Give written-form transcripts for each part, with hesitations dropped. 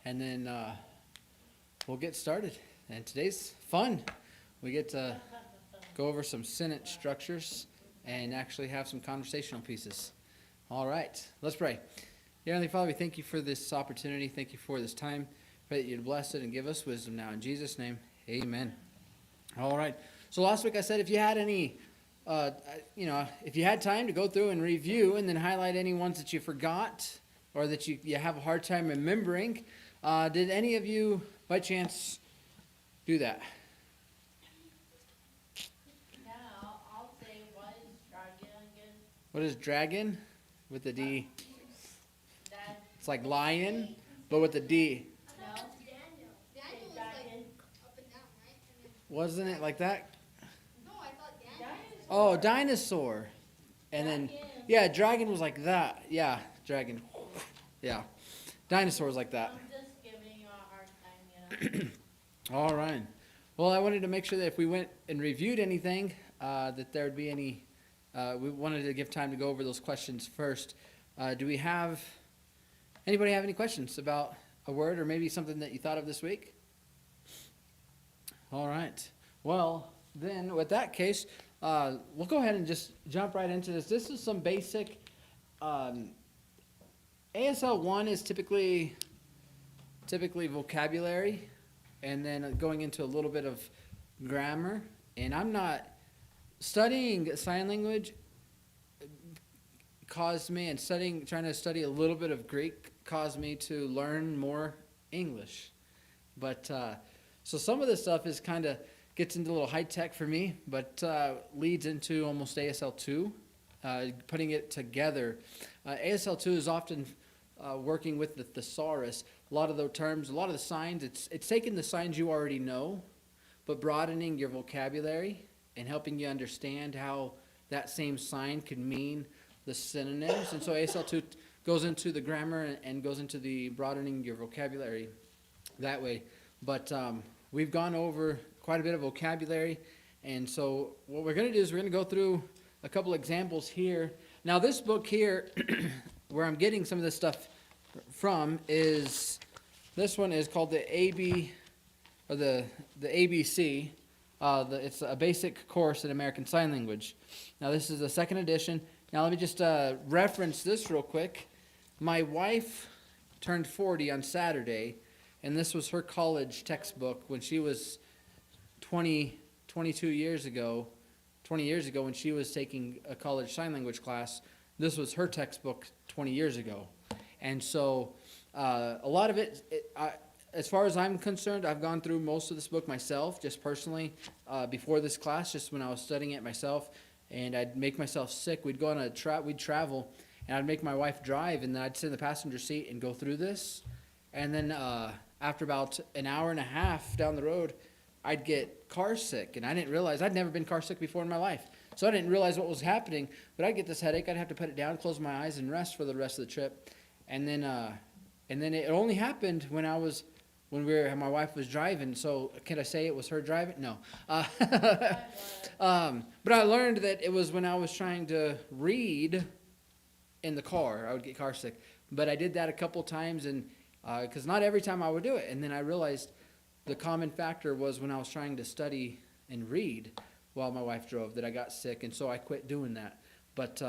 and then we'll get started. And today's fun. We get to go over some sentence structures and actually have some conversational pieces. All right, let's pray. Dear Heavenly Father, we thank you for this opportunity. Thank you for this time. Pray that you'd bless it and give us wisdom now. In Jesus' name, amen. All right. So last week I said if you had any, if you had time to go through and review and then highlight any ones that you forgot or that you have a hard time remembering, did any of you by chance do that? Yeah, I'll say what is dragon again? What is dragon with the D? That It's like lion, but with the D. no. Daniel. Daniel was Dragon. like up and down, right? And then, Wasn't it like that? no, I thought Daniel. Oh, dinosaur. And then, Dragon. yeah, dragon was like that. Yeah, dragon. Yeah. Dinosaur was like that. I'm just giving you a hard time, All right. Well, I wanted to make sure that if we went and reviewed anything, that there would be any, we wanted to give time to go over those questions first. Do we have, anybody have any questions about a word or maybe something that you thought of this week? All right. Well, then with that case, we'll go ahead and just jump right into this. This is some basic, ASL 1 is typically vocabulary, and then going into a little bit of grammar. And I'm not studying sign language caused me, and trying to study a little bit of Greek caused me to learn more English. But so some of this stuff is kind of gets into a little high tech for me, but leads into almost ASL 2, putting it together. ASL 2 is often working with the thesaurus. A lot of the terms, a lot of the signs, it's taking the signs you already know, but broadening your vocabulary and helping you understand how that same sign can mean the synonyms. And so ASL 2 goes into the grammar and goes into the broadening your vocabulary that way. But we've gone over quite a bit of vocabulary, and so what we're going to do is we're going to go through a couple examples here. Now this book here, where I'm getting some of this stuff from, is this one is called the AB, or the ABC. It's a basic course in American Sign Language. Now this is the second edition. Now let me just reference this real quick. My wife turned 40 on Saturday, and this was her college textbook when she was 20 years ago when she was taking a college sign language class. This was her textbook 20 years ago. And so a lot of it, as far as I'm concerned, I've gone through most of this book myself, just personally, before this class, just when I was studying it myself, and I'd make myself sick. We'd go on we'd travel, and I'd make my wife drive, and then I'd sit in the passenger seat and go through this. And then after about an hour and a half down the road, I'd get car sick, and I didn't realize, I'd never been car sick before in my life. So I didn't realize what was happening, but I'd get this headache. I'd have to put it down, close my eyes, and rest for the rest of the trip. And then it only happened when my wife was driving. So can I say it was her driving? No. But I learned that it was when I was trying to read in the car, I would get car sick. But I did that a couple times, and because not every time I would do it. And then I realized the common factor was when I was trying to study and read while my wife drove that I got sick, and so I quit doing that. But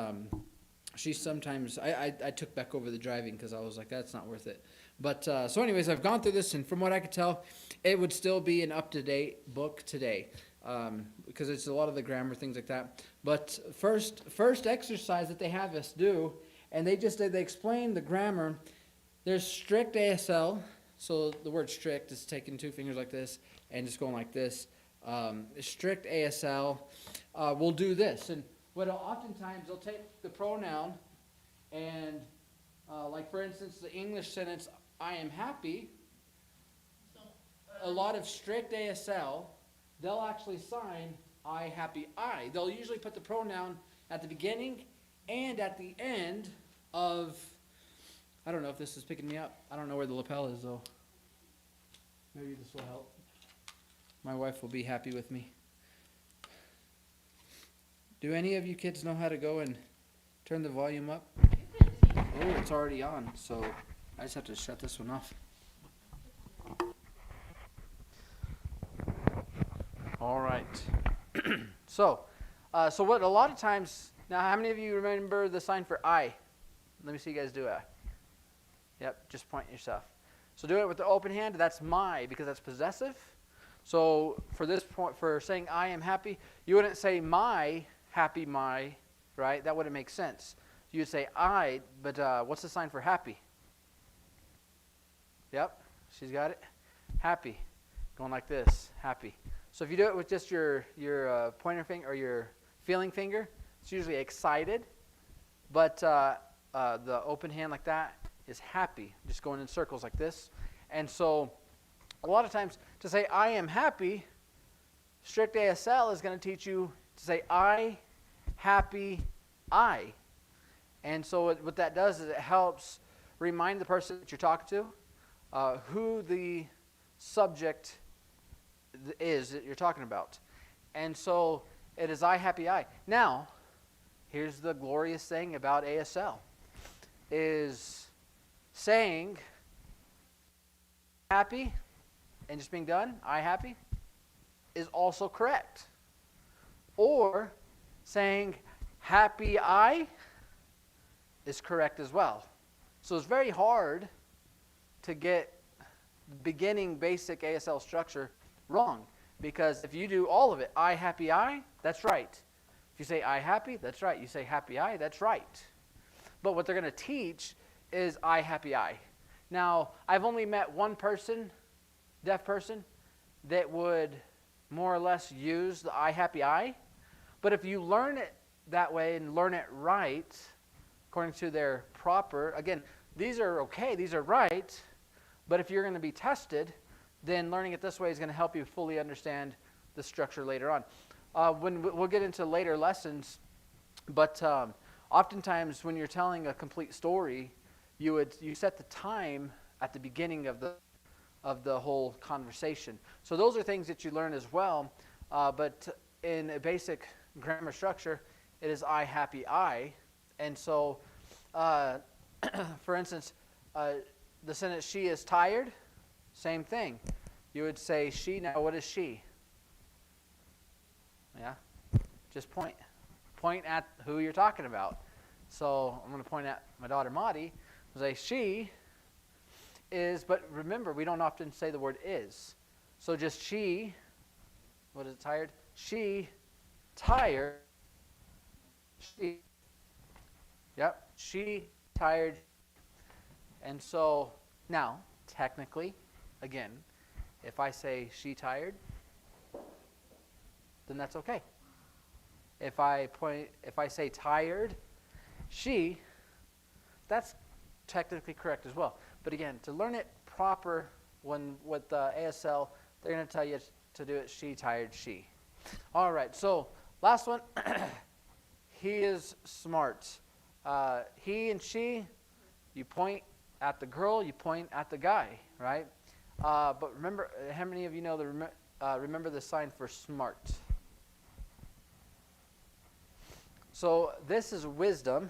she sometimes, I took back over the driving because I was like, that's not worth it. But so anyways, I've gone through this, and from what I could tell, it would still be an up-to-date book today because it's a lot of the grammar, things like that. But first exercise that they have us do, and they explain the grammar. There's strict ASL. So the word strict is taking two fingers like this and just going like this. Strict ASL will do this. And oftentimes they'll take the pronoun and, like for instance, the English sentence, I am happy. A lot of strict ASL, they'll actually sign I happy I. They'll usually put the pronoun at the beginning and at the end of, I don't know if this is picking me up. I don't know where the lapel is, though. Maybe this will help. My wife will be happy with me. Do any of you kids know how to go and turn the volume up? Oh, it's already on, so I just have to shut this one off. All right. So what a lot of times, now how many of you remember the sign for I? Let me see you guys do it. Yep, just point yourself. So do it with the open hand. That's my, because that's possessive. So for this point, for saying I am happy, you wouldn't say my, happy my, right? That wouldn't make sense. You would say I, but what's the sign for happy? Yep, she's got it. Happy. Going like this, happy. So if you do it with just your pointer finger or your feeling finger, it's usually excited. But the open hand like that is happy, just going in circles like this. And so a lot of times to say I am happy, strict ASL is going to teach you to say I, happy, I. And so what that does is it helps remind the person that you're talking to who the subject is that you're talking about. And so it is I, happy, I. Now, here's the glorious thing about ASL, is saying happy and just being done, I happy, is also correct. Or saying happy I is correct as well. So it's very hard to get the beginning basic ASL structure wrong, because if you do all of it, I happy I, that's right. If you say I happy, that's right. You say happy I, that's right. But what they're going to teach is I happy I. Now, I've only met one person, deaf person, that would more or less use the I happy I. But if you learn it that way and learn it right, according to their proper, again, these are okay, these are right, but if you're going to be tested, then learning it this way is going to help you fully understand the structure later on. When we'll get into later lessons, but oftentimes when you're telling a complete story, you set the time at the beginning of the whole conversation. So those are things that you learn as well. But in a basic grammar structure, it is I happy I, and so for instance, the sentence she is tired, same thing. You would say she. Now what is she? Yeah, just point at who you're talking about. So I'm going to point at my daughter Maudie and say she is, but remember we don't often say the word is. So just she, what is it, tired? She, tired, she, yep, she, tired. And so now, technically, again, if I say she tired, then that's okay. If I say tired, she, that's technically correct as well. But again, to learn it proper with ASL, they're going to tell you to do it she, tired, she. All right, so last one. He is smart. He and she, you point at the girl, you point at the guy, right? But remember, how many of you know remember the sign for smart? So this is wisdom,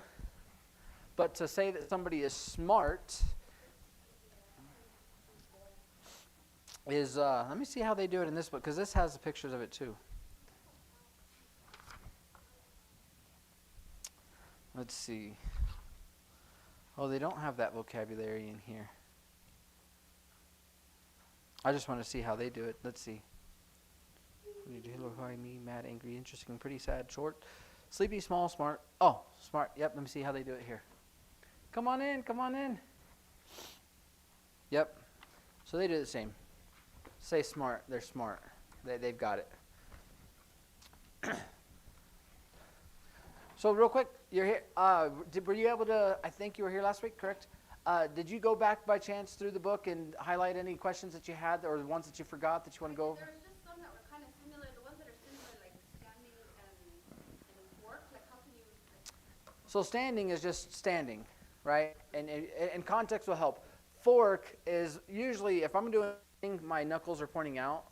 but to say that somebody is smart is, let me see how they do it in this book, because this has the pictures of it too. Let's see. Oh, they don't have that vocabulary in here. I just want to see how they do it. Let's see. Hello, hi, me, mad, angry, interesting, pretty, sad, short, sleepy, small, smart. Oh, smart. Yep, let me see how they do it here. Come on in, come on in. Yep. So they do the same. Say smart, they're smart. They've got it. So real quick, you're here. Were you able to, I think you were here last week, correct? Did you go back by chance through the book and highlight any questions that you had or the ones that you forgot that you want to go over? There's just some that were kind of similar. The ones that are similar, like standing and work, like how can you... So standing is just standing, right? And context will help. Fork is usually, if I'm doing, my knuckles are pointing out.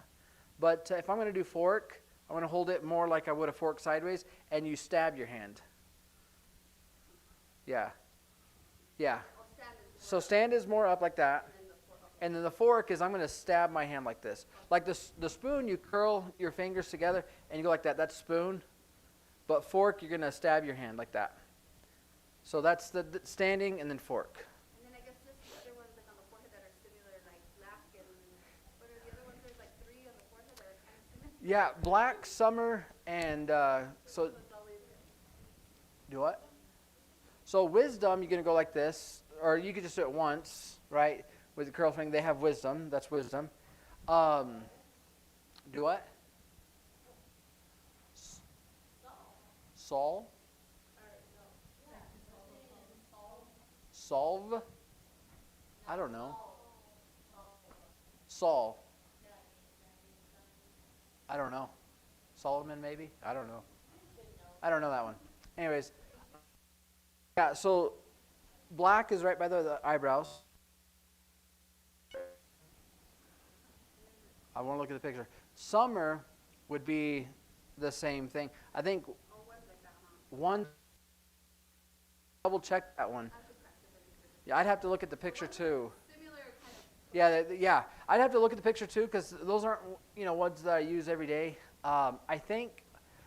But if I'm going to do fork, I'm going to hold it more like I would a fork sideways, and you stab your hand. Yeah. Yeah. So stand is more up like that. And then the fork is I'm going to stab my hand like this. Like the spoon, you curl your fingers together and you go like that. That's spoon. But fork, you're going to stab your hand like that. So that's the standing and then fork. And then I guess just the other ones like on the forehead that are similar, like black and what are the other ones? There's like 3 on the forehead that are kind of similar. Yeah, black, summer, and so It's always do what? So wisdom, you're going to go like this, or you could just do it once, right? With the curl finger, they have wisdom. That's wisdom. Do what? Solve? Solve? I don't know. Solve. I don't know. Solomon, maybe? I don't know. I don't know that one. Anyways. Yeah, so black is right by the eyebrows. I want to look at the picture. Summer would be the same thing. I think one, double check that one. Yeah, I'd have to look at the picture too. similar kind of. Yeah, I'd have to look at the picture too because those aren't ones that I use every day. I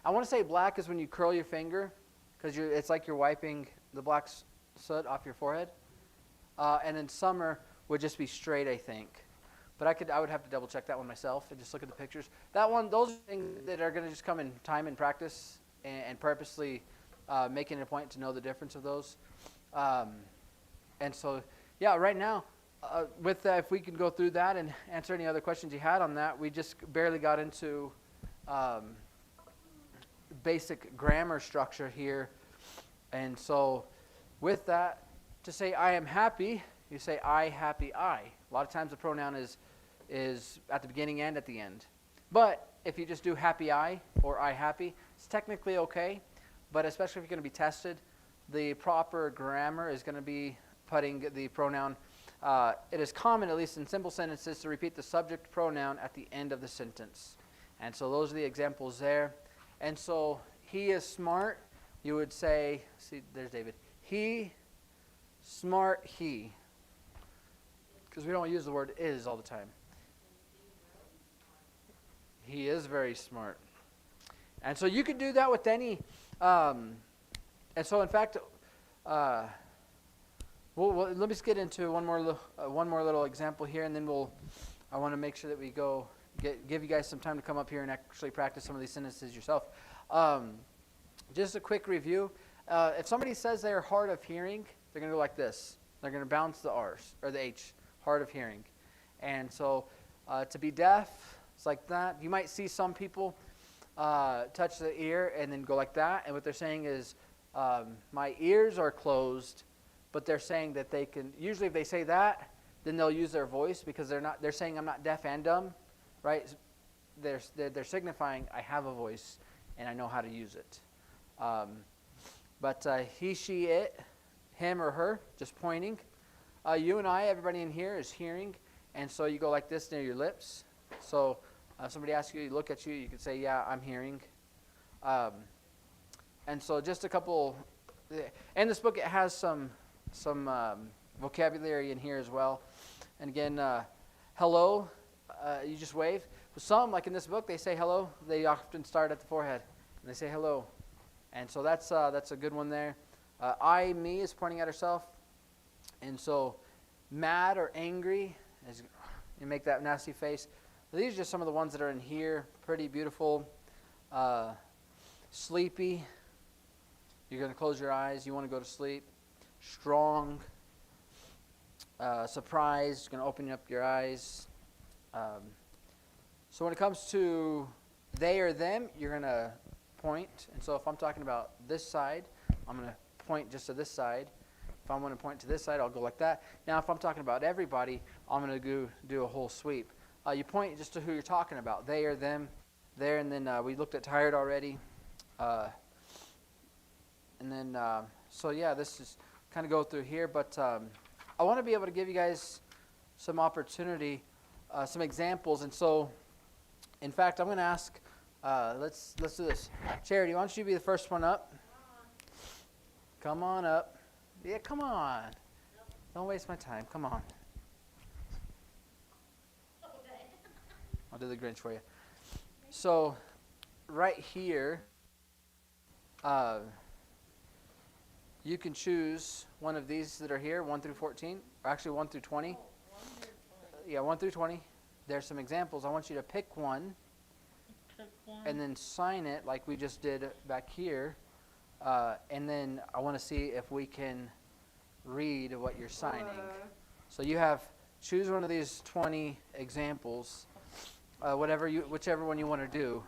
want to say black is when you curl your finger because it's like you're wiping the black soot off your forehead. And then summer would just be straight, I think. But I would have to double check that one myself and just look at the pictures. That one, those are things that are going to just come in time and practice and purposely making it a point to know the difference of those. And so, yeah, right now, with that, if we could go through that and answer any other questions you had on that, we just barely got into basic grammar structure here. And so, with that, to say I am happy, you say I, happy, I. A lot of times the pronoun is at the beginning and at the end. But if you just do happy I or I happy, it's technically okay. But especially if you're going to be tested, the proper grammar is going to be putting the pronoun. It is common, at least in simple sentences, to repeat the subject pronoun at the end of the sentence. And so those are the examples there. And so he is smart. You would say, see, there's David. He, smart, he. Because we don't use the word is all the time. He is very smart. And so you could do that with any. And so, in fact, let me just get into one more little example here, and then I want to make sure that we give you guys some time to come up here and actually practice some of these sentences yourself. Just a quick review. If somebody says they're hard of hearing, they're going to go like this. They're going to bounce the R's or the H, hard of hearing. And so to be deaf, it's like that. You might see some people touch the ear and then go like that. And what they're saying is, my ears are closed, but they're saying that they can, usually if they say that, then they'll use their voice because they're saying I'm not deaf and dumb, right? They're signifying I have a voice and I know how to use it. But he, she, it, him or her, just pointing. You and I, everybody in here is hearing, and so you go like this near your lips. So if somebody asks you, look at you, you can say, yeah, I'm hearing. And so just a couple, in this book it has some vocabulary in here as well. And again, hello, you just wave. Some, like in this book, they say hello. They often start at the forehead, and they say hello. And so that's a good one there. I, me is pointing at herself. And so mad or angry, as you make that nasty face. These are just some of the ones that are in here. Pretty beautiful. Sleepy. You're going to close your eyes. You want to go to sleep. Strong. Surprised. You're going to open up your eyes. So when it comes to they or them, you're going to point. And so if I'm talking about this side, I'm going to point just to this side. If I want to point to this side, I'll go like that. Now, if I'm talking about everybody, I'm going to do a whole sweep. You point just to who you're talking about, they or them, there, and then we looked at tired already. And then, so yeah, this is kind of go through here, but I want to be able to give you guys some opportunity, some examples. And so, in fact, I'm going to ask, let's do this. Charity, why don't you be the first one up? Come on up. Yeah, come on. Don't waste my time. Come on. I'll do the Grinch for you. So, right here, you can choose one of these that are here, 1 through 14, or actually 1 through 20. Yeah, 1 through 20. There's some examples. I want you to pick one and then sign it like we just did back here. And then I want to see if we can read what you're signing. So you have, choose one of these 20 examples, whichever one you want to do.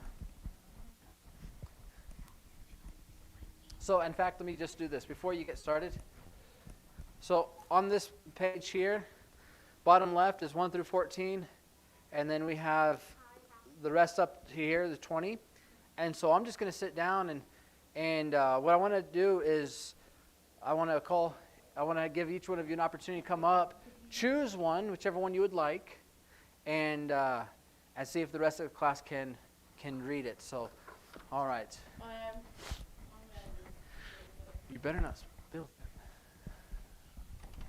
So in fact, let me just do this before you get started. So on this page here, bottom left is 1 through 14, and then we have the rest up here, the 20. And so I'm just going to sit down, and what I want to do is I want to give each one of you an opportunity to come up, choose one, whichever one you would like, and see if the rest of the class can read it. So, all right. You better not spill it.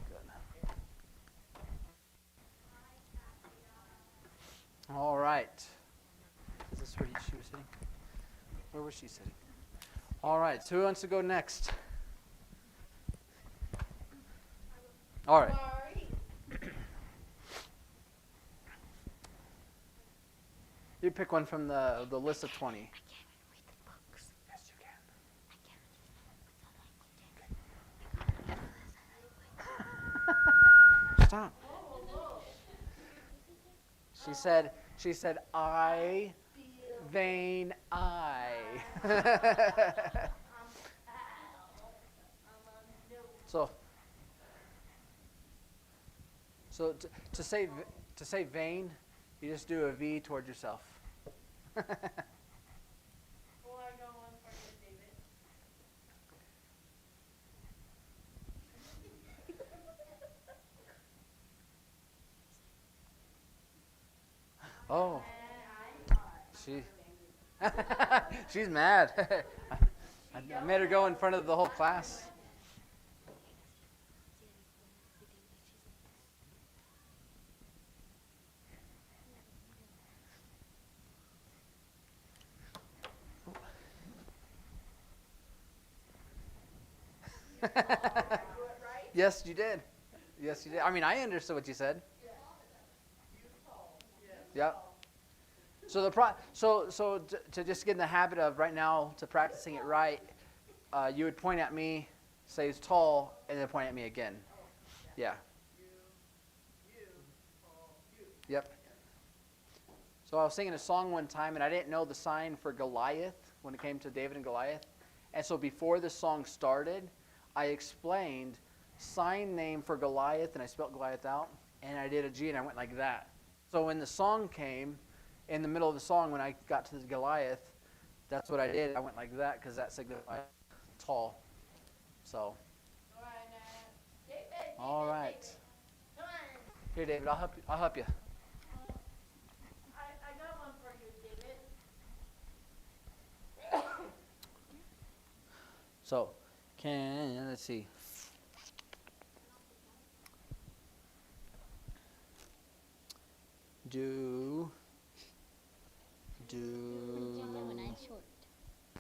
Good. All right. Is this where she was sitting? Where was she sitting? All right. So who wants to go next? All right. You pick one from the list of 20. Stop. She said, I, vain I. So to say vain, you just do a V toward yourself. Oh, she's mad. I made her go in front of the whole class. Yes, you did. Yes, you did. I mean, I understood what you said. Yep. So to just get in the habit of right now to practicing it right, you would point at me, say it's tall, and then point at me again. Yeah. Yep. So I was singing a song one time, and I didn't know the sign for Goliath when it came to David and Goliath. And so before the song started, I explained sign name for Goliath, and I spelled Goliath out, and I did a G, and I went like that. So when the song came, in the middle of the song, when I got to the Goliath, that's what I did. I went like that because that signified tall. So. All right. Come on. Here, David, I'll help you. I got one for you, David. So, let's see.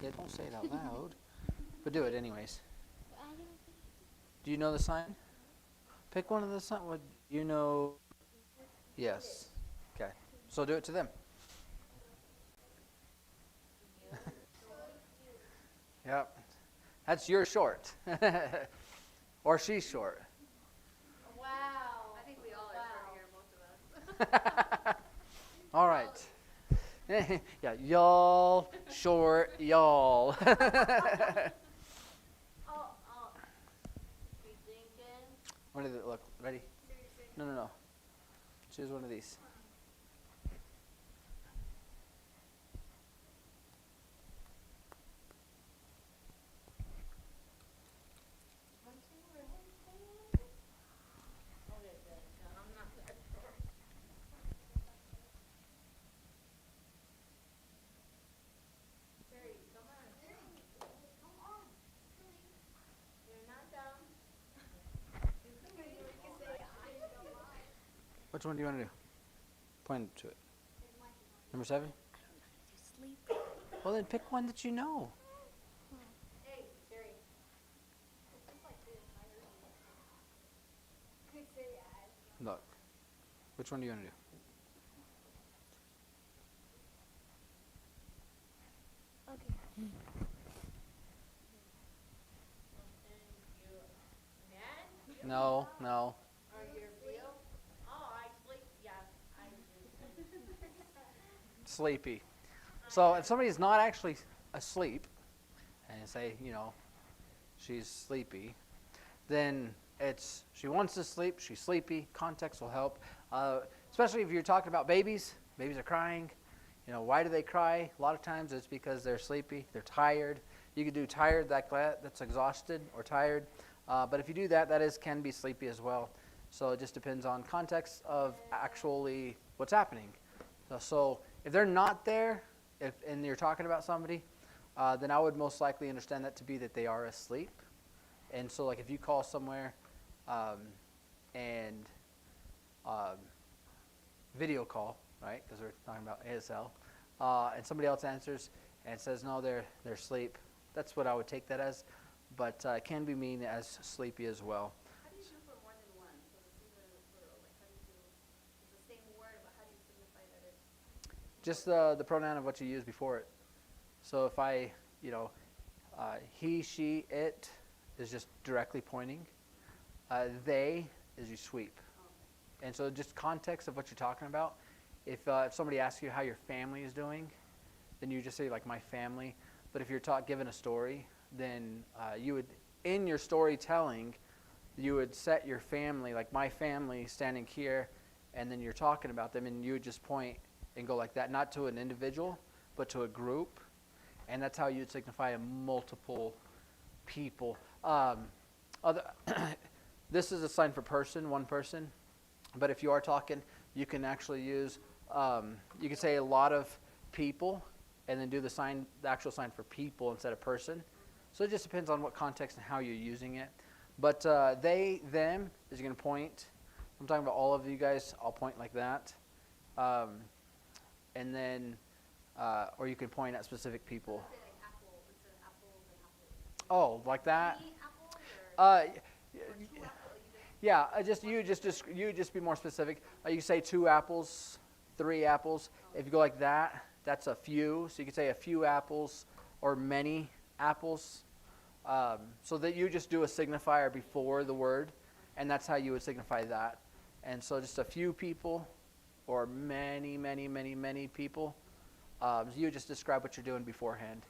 Yeah, don't say it out loud, but do it anyways. Do you know the sign? Pick one of the sign. What you know? Yes. Okay. So do it to them. Yep. That's your short, or she's short. Wow. I think we all are short here, most of us. All right. Yeah, y'all, short, y'all. You thinking? What did it look? Ready? No. Choose one of these. Which one do you want to do? Point to it. Number 7? Sleep. Well, then pick one that you know. Hey, Siri. It's just like the entire Hey, Siri, Look. Which one do you want to do? Okay. You mad? No, no. Or you feel? Oh, I sleep. Yeah, I do. Sleepy. So if somebody's not actually asleep, and say, she's sleepy, then it's she wants to sleep, she's sleepy. Context will help, especially if you're talking about babies. Babies are crying. Why do they cry? A lot of times it's because they're sleepy, they're tired. You could do tired, that's exhausted or tired. But if you do that, can be sleepy as well. So it just depends on context of actually what's happening. So if they're not there, and you're talking about somebody, then I would most likely understand that to be that they are asleep. And so, like, if you call somewhere and video call, right, because we're talking about ASL, and somebody else answers and says, no, they're asleep, that's what I would take that as. But it can be mean as sleepy as well. How do you do for more than one? So the singular and the plural. Like, how do you do? It's the same word, but how do you signify that it's? Just the pronoun of what you use before it. So if I, he, she, it is just directly pointing. They is you sweep. And so just context of what you're talking about. If somebody asks you how your family is doing, then you just say, like, my family. But if you're given a story, then you would, in your storytelling, you would set your family, like my family standing here, and then you're talking about them, and you would just point and go like that, not to an individual, but to a group. And that's how you'd signify a multiple people. This is a sign for person, one person. But if you are talking, you can actually use, you can say a lot of people, and then do the actual sign for people instead of person. So it just depends on what context and how you're using it. But they, them is going to point. I'm talking about all of you guys. I'll point like that. And then, or you can point at specific people. Say like apple instead of apples and apples. Oh, like that? 3 apples or 2 apples? You just be more specific. You can say 2 apples, 3 apples. If you go like that, that's a few. So you can say a few apples or many apples. So that you just do a signifier before the word, and that's how you would signify that. And so just a few people or many, many, many, many people. You just describe what you're doing beforehand.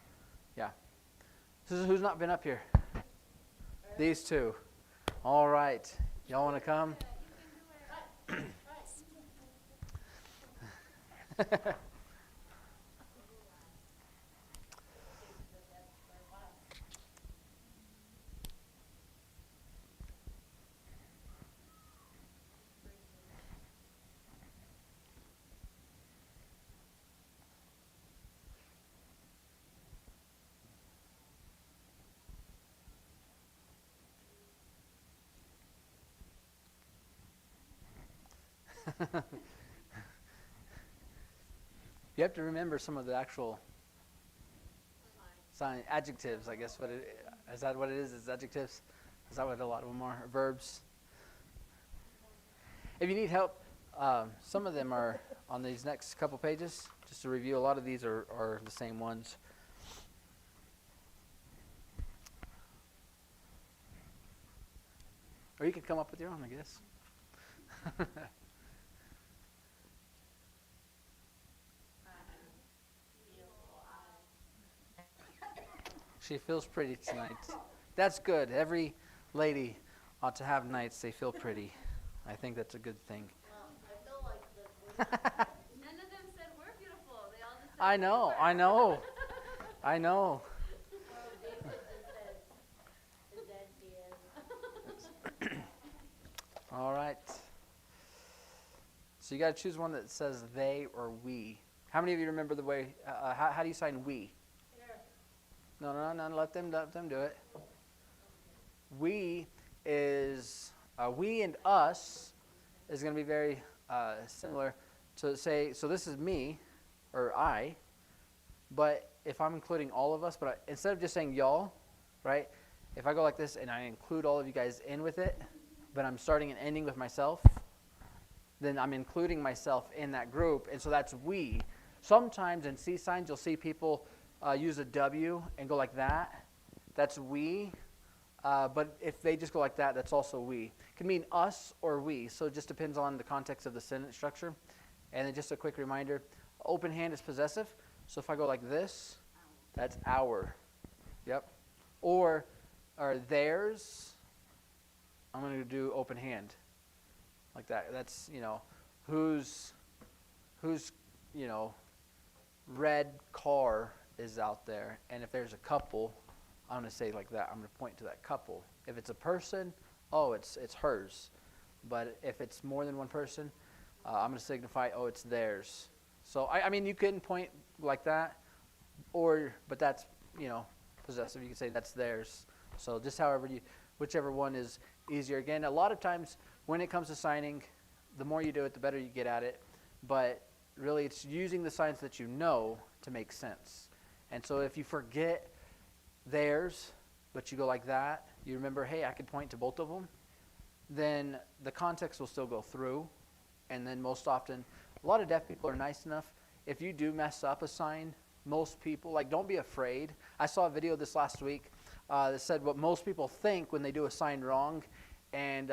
Yeah. So who's not been up here? These 2. All right. Y'all want to come? You have to remember some of the actual adjectives, I guess. Is that what it is? Is adjectives? Is that what a lot of them are? Or verbs? If you need help, some of them are on these next couple pages. Just to review, a lot of these are the same ones. Or you could come up with your own, I guess. She feels pretty tonight. That's good. Every lady ought to have nights they feel pretty. I think that's a good thing. Well, I feel like the None of them said we're beautiful. They all just said I know. David just says is that she is. All right. So you got to choose one that says they or we. How many of you remember the way? How do you sign we? No. Let them do it. We is we and us is going to be very similar to say. So this is me, or I. But if I'm including all of us, instead of just saying y'all, right? If I go like this and I include all of you guys in with it, but I'm starting and ending with myself, then I'm including myself in that group, and so that's we. Sometimes in C signs, you'll see people use a W and go like that. That's we. But if they just go like that, that's also we. It can mean us or we, so it just depends on the context of the sentence structure. And then just a quick reminder, open hand is possessive. So if I go like this, that's our. Yep. Or theirs, I'm going to do open hand. Like that. That's, whose, red car is out there. And if there's a couple, I'm going to say like that. I'm going to point to that couple. If it's a person, it's hers. But if it's more than one person, I'm going to signify, it's theirs. So, I mean, you can point like that, but that's, possessive. You can say that's theirs. So just whichever one is easier. Again, a lot of times when it comes to signing, the more you do it, the better you get at it. But really, it's using the signs that you know to make sense. And so if you forget theirs, but you go like that, you remember, hey, I could point to both of them, then the context will still go through. And then most often, a lot of deaf people are nice enough. If you do mess up a sign, most people, don't be afraid. I saw a video this last week that said what most people think when they do a sign wrong. And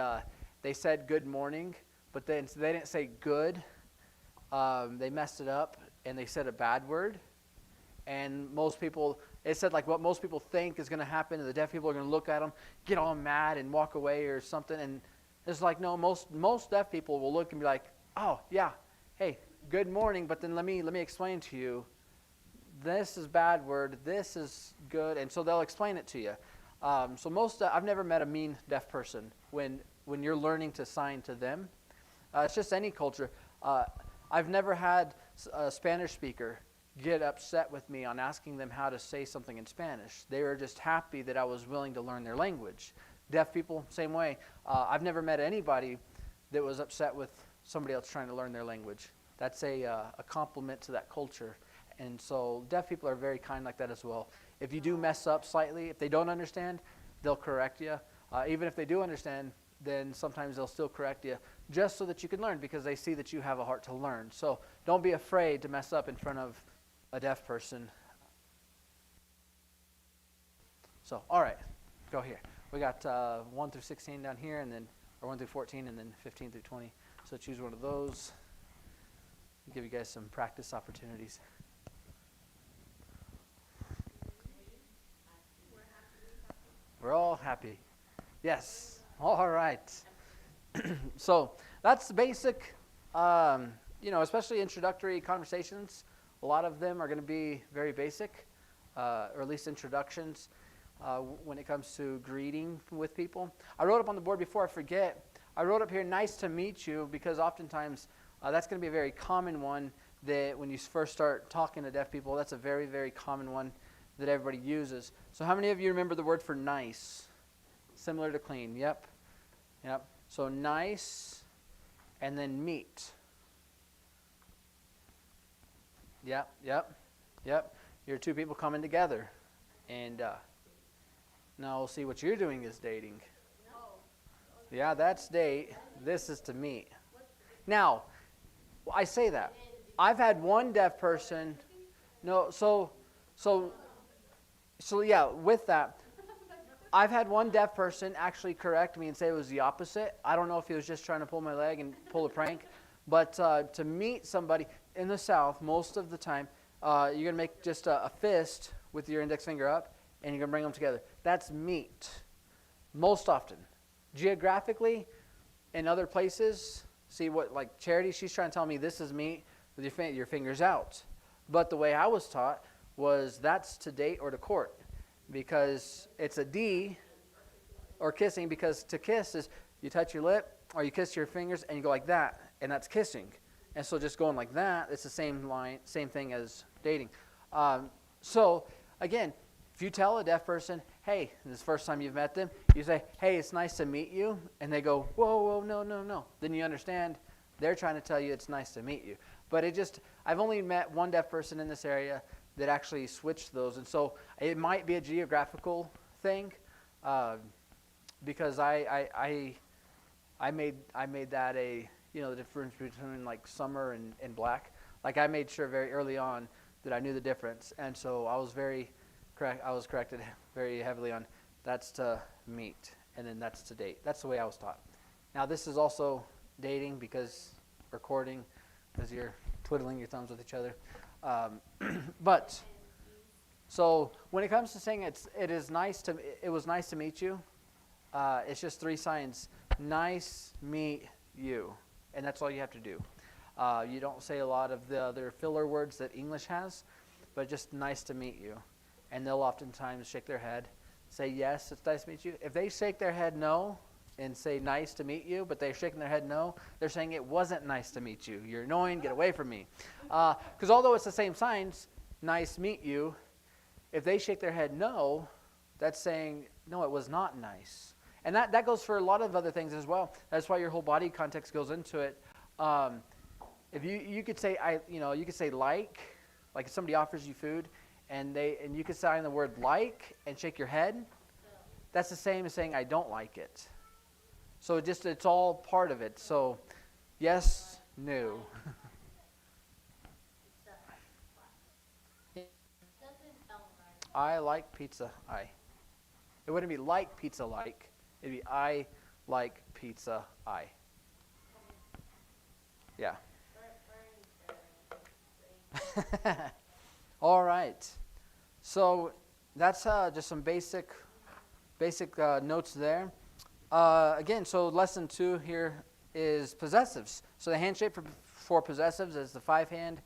they said good morning, but then they didn't say good. They messed it up, and they said a bad word. And most people, it said what most people think is going to happen, and the deaf people are going to look at them, get all mad, and walk away or something. And it's no, most deaf people will look and be like, oh, yeah, hey, good morning, but then let me explain to you. This is bad word, this is good, and so they'll explain it to you. So I've never met a mean deaf person when you're learning to sign to them. It's just any culture. I've never had a Spanish speaker get upset with me on asking them how to say something in Spanish. They were just happy that I was willing to learn their language. Deaf people, same way. I've never met anybody that was upset with somebody else trying to learn their language. That's a compliment to that culture. And so deaf people are very kind like that as well. If you do mess up slightly, if they don't understand, they'll correct you. Even if they do understand, then sometimes they'll still correct you just so that you can learn, because they see that you have a heart to learn. So don't be afraid to mess up in front of a deaf person. So, all right, go here. We got 1 through 16 down here, or 1 through 14, and then 15 through 20. So choose one of those. I'll give you guys some practice opportunities. We're all happy. Yes. All right. So that's the basic, especially introductory conversations. A lot of them are going to be very basic, or at least introductions when it comes to greeting with people. I wrote up on the board before I forget. I wrote up here, nice to meet you, because oftentimes that's going to be a very common one that when you first start talking to deaf people, that's a very, very common one that everybody uses. So how many of you remember the word for nice? Similar to clean. Yep. So nice, and then meet. Yep. You're two people coming together. And now we'll see what you're doing is dating. Yeah, that's date. This is to meet. Now, I say that. I've had one deaf person. No, so yeah, with that, I've had one deaf person actually correct me and say it was the opposite. I don't know if he was just trying to pull my leg and pull a prank, but to meet somebody in the South, most of the time, you're going to make just a fist with your index finger up, and you're going to bring them together. That's meet, most often. Geographically, in other places, see what, like Charity, she's trying to tell me this is meet with your fingers out. But the way I was taught was that's to date or to court, because it's a D, or kissing, because to kiss is you touch your lip or you kiss your fingers and you go like that, and that's kissing. And so just going like that, it's the same thing as dating. So again, if you tell a deaf person, hey, this is the first time you've met them, you say, hey, it's nice to meet you, and they go, whoa, no. Then you understand they're trying to tell you it's nice to meet you. But I've only met one deaf person in this area that actually switched those. And so it might be a geographical thing, because I made that the difference between like summer and black. Like I made sure very early on that I knew the difference. And so I was corrected very heavily on that's to meet and then that's to date. That's the way I was taught. Now this is also dating because recording as you're twiddling your thumbs with each other. But so when it comes to saying it was nice to meet you, it's just 3 signs. Nice, meet you. And that's all you have to do. You don't say a lot of the other filler words that English has, but just nice to meet you. And they'll oftentimes shake their head, say yes, it's nice to meet you. If they shake their head no and say nice to meet you, but they're shaking their head no, they're saying it wasn't nice to meet you. You're annoying, get away from me. Because although it's the same signs, nice, meet you, if they shake their head no, that's saying, no, it was not nice. And that goes for a lot of other things as well. That's why your whole body context goes into it. If you could say you could say like if somebody offers you food and you could sign the word like and shake your head, that's the same as saying I don't like it. So it's all part of it. So yes, no. I like pizza. It wouldn't be like pizza like. It'd be I like pizza. Yeah. All right. So that's just some basic notes there. Again, so lesson 2 here is possessives. So the hand shape for possessives is the 5 hand,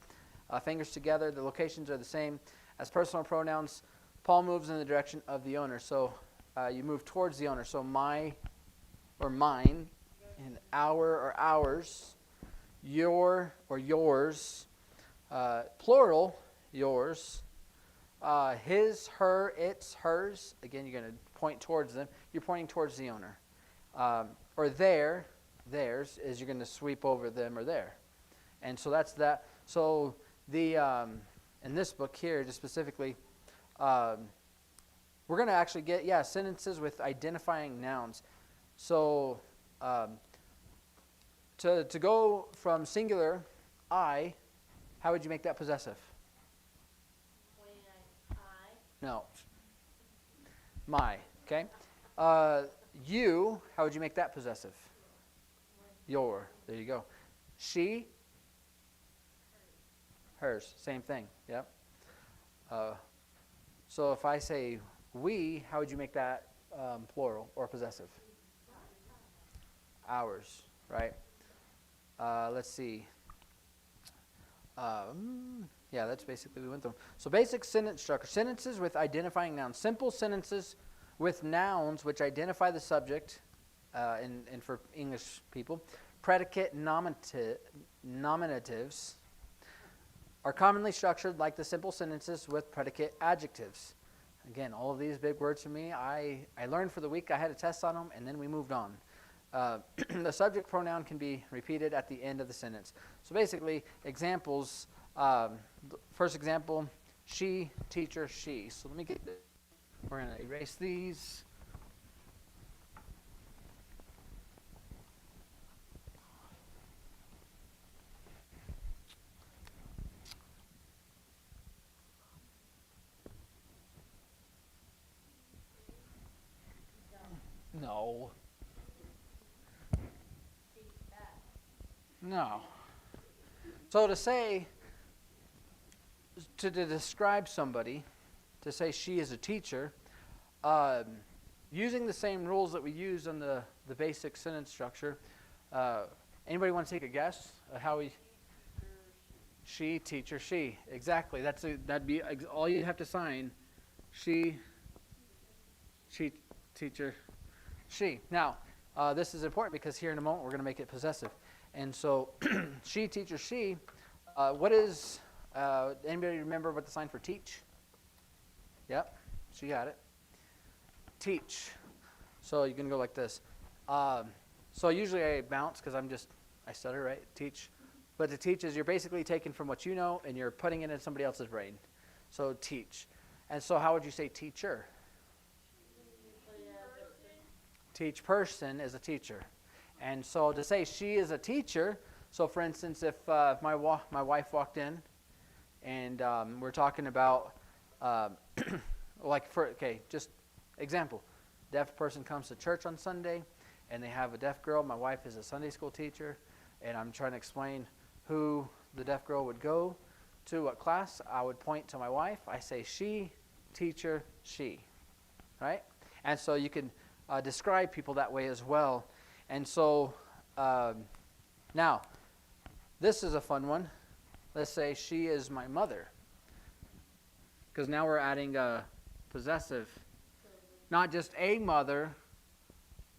fingers together. The locations are the same as personal pronouns. Paul moves in the direction of the owner. So you move towards the owner. So my or mine, and our or ours, your or yours, plural, yours, his, her, its, hers. Again, you're going to point towards them. You're pointing towards the owner. Or theirs, is you're going to sweep over them or there. And so that's that. So the in this book here, just specifically, we're going to actually get, sentences with identifying nouns. So to go from singular, I, how would you make that possessive? No. My, okay? You, how would you make that possessive? Your, there you go. She, hers, same thing, yep. So if I say we, how would you make that plural or possessive? Ours, right? Let's see. That's basically we went through. So basic sentence structure. Sentences with identifying nouns. Simple sentences with nouns which identify the subject, and for English people. Predicate nominatives are commonly structured like the simple sentences with predicate adjectives. Again, all of these big words for me. I learned for the week. I had a test on them, and then we moved on. The subject pronoun can be repeated at the end of the sentence. So basically, examples. First example, she, teacher, she. So let me get this. We're going to erase these. No. No. So to describe somebody, to say she is a teacher, using the same rules that we use on the basic sentence structure. Anybody want to take a guess at how we? She, teacher, she. Exactly. That'd be all you have to sign. She, teacher, she. Now, this is important because here in a moment we're going to make it possessive. And so, she, teacher, she. What is, anybody remember what the sign for teach? Yep, she got it. Teach. So you can go like this. So usually I bounce because I stutter, right? Teach. But to teach is you're basically taking from what you know and you're putting it in somebody else's brain. So teach. And so how would you say teacher? Teach person is a teacher. And so to say she is a teacher, so for instance, if my wife walked in and we're talking about, just example, deaf person comes to church on Sunday and they have a deaf girl. My wife is a Sunday school teacher and I'm trying to explain who the deaf girl would go to, what class. I would point to my wife. I say she, teacher, she, right? And so you can describe people that way as well. And so now, this is a fun one. Let's say she is my mother. Because now we're adding a possessive. Not just a mother,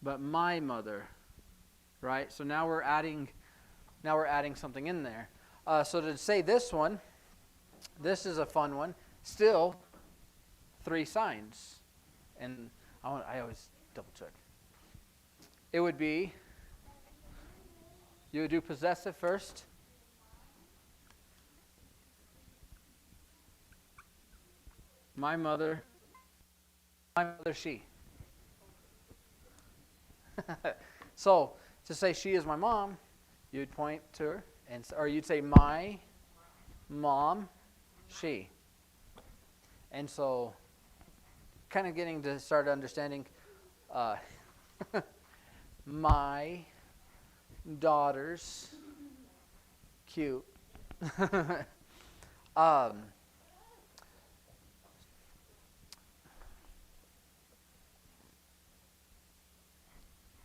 but my mother. Right? So now we're adding something in there. So to say this one, this is a fun one. Still, 3 signs. And I always double check. It would be, you would do possessive first. My mother, she. So, to say she is my mom, you'd point to her, or you'd say my mom, she. And so, kind of getting to start understanding my daughter's cute.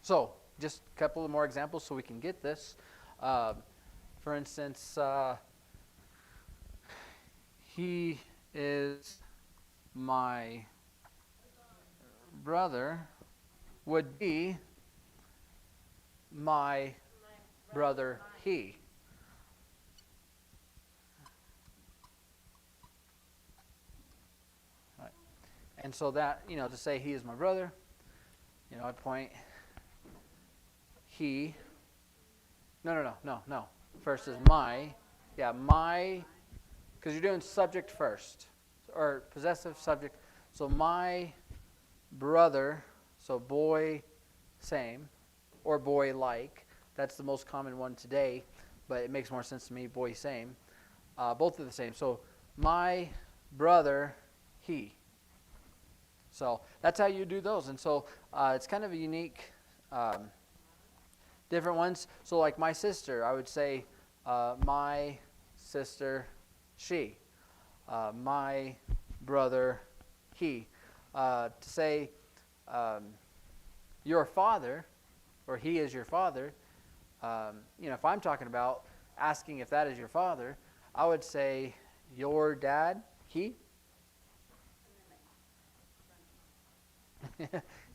So, just a couple of more examples so we can get this. For instance, he is my brother would be my brother he. Right. And so that, to say he is my brother, I point he. No. First is my. Yeah, my, because you're doing subject first, or possessive subject. So my brother, so boy, same, or boy like. That's the most common one today, but it makes more sense to me, boy, same. Both are the same. So my brother, he. So that's how you do those. And so it's kind of a unique, different ones. So like my sister, I would say my sister, she. My brother, he. To say your father, or he is your father, if I'm talking about asking if that is your father, I would say your dad, he.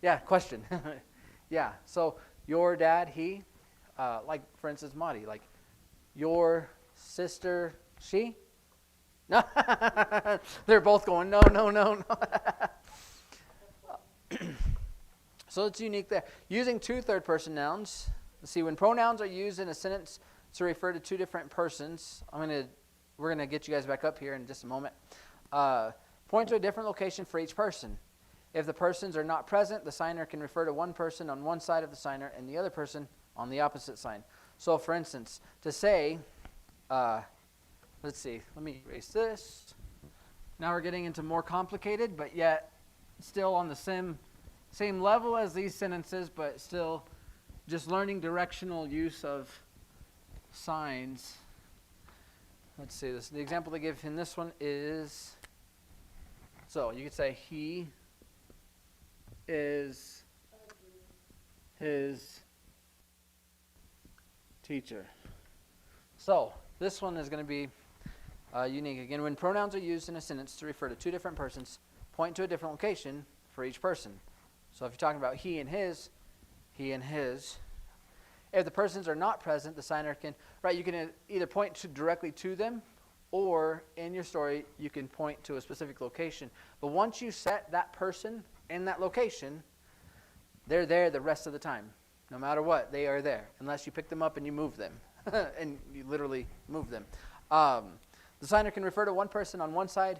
Yeah, question. Yeah, so your dad, he. Like, for instance, Marty, like your sister, she. No, they're both going, no. So it's unique there. Using 2 third-person nouns. Let's see, when pronouns are used in a sentence to refer to 2 different persons, we're gonna get you guys back up here in just a moment. Point to a different location for each person. If the persons are not present, the signer can refer to one person on one side of the signer and the other person on the opposite side. So, for instance, to say, let's see, let me erase this. Now we're getting into more complicated, but yet still on the same level as these sentences, but still just learning directional use of signs. Let's see this. The example they give in this one is, so you could say he is his teacher. So this one is going to be unique. Again, when pronouns are used in a sentence to refer to 2 different persons, point to a different location for each person. So if you're talking about he and his, he and his. If the persons are not present, the signer can, you can either point directly to them, or in your story, you can point to a specific location. But once you set that person in that location, they're there the rest of the time. No matter what, they are there, unless you pick them up and you move them. and you literally move them. The signer can refer to one person on one side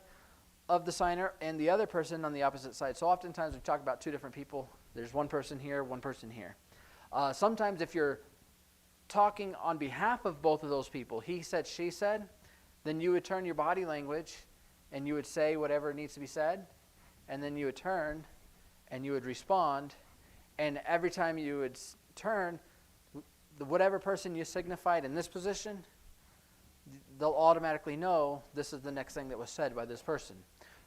of the signer and the other person on the opposite side. So oftentimes we talk about two different people. There's one person here, one person here. Sometimes if you're talking on behalf of both of those people, he said, she said, then you would turn your body language and you would say whatever needs to be said, and then you would turn and you would respond, and every time you would turn, whatever person you signified in this position, they'll automatically know this is the next thing that was said by this person.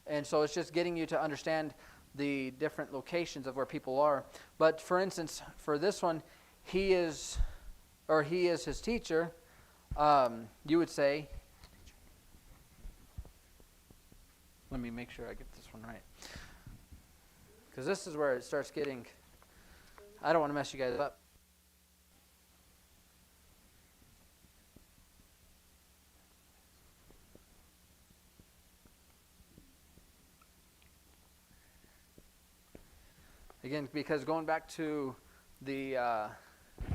And so it's just getting you to understand the different locations of where people are. But for instance, for this one, he is his teacher. You would say, let me make sure I get this one right, because this is where it starts getting, I don't want to mess you guys up. Again, because going back to the